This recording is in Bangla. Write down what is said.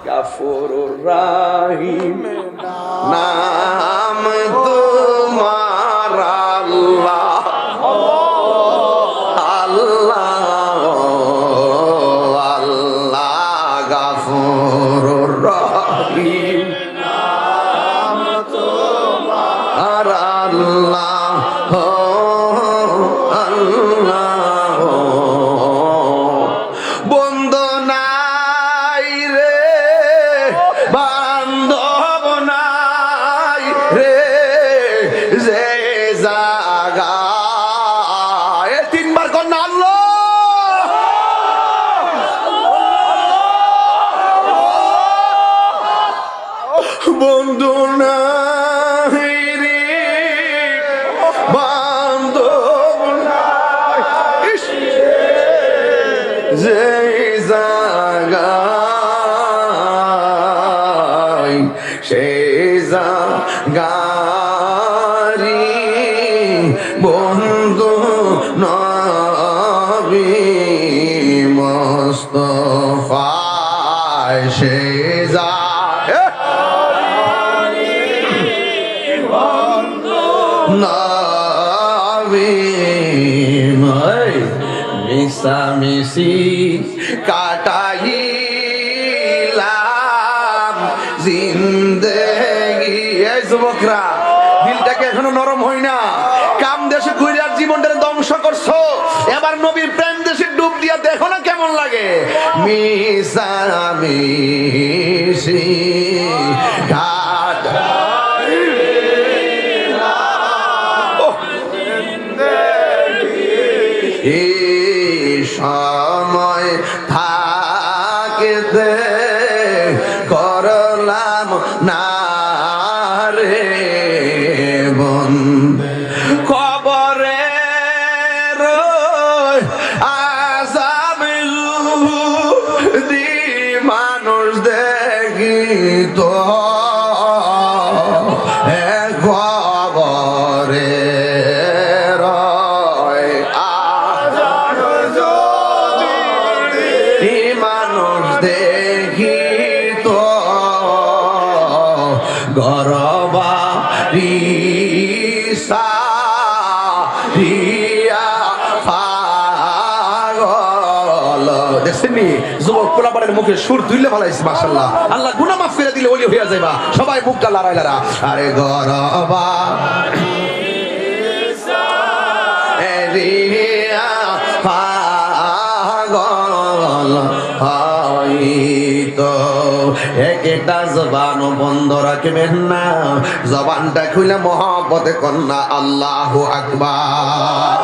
গাফুরুর রাহিম নাম তোমার আল্লাহ আল্লাহ আল্লাহ গাফুরুর রাহিম নাম তোমার আল্লাহ আল্লাহ বন্ধু নাই রে বান্ধব নাই রে যে জাগায় তিনবার কন্যা আল্লাহ বন্ধু নাই রে বান্ধব নাই যে জাগায় সেই জাগারি বন্ধু নবী মুস্তাফা সেই মিশামিশি কাটাইলাম জিন্দেগি এই যুবকরা দিলটাকে এখনো নরম হয় না কাম দেশে ঘুরে আর জীবনটাকে ধ্বংস করছো এবার নবীর প্রেম দেশে ডুব দিয়া দেখো না কেমন লাগে মিশামিশি সময় থাকতে করলাম না রে বন্ধু কবরে আসাম দি মানুষ দেখি তো কবরে গরবারি সারিয়া পাগল দেখছেনি যুবক পোলাপানের মুখে সুর তুললে ভালাইছে মাশাআল্লাহ আল্লাহ গুনাহ মাফ করে দিলে ওলি হইয়া যাইবা সবাই মুখটা লড়াই লড়া আরে গরবা সারিয়া পাগল হইতো একটা জবান বন্ধ রাখবেন না জবানটা খুলে মহব্বতে কন্যা আল্লাহু আকবার।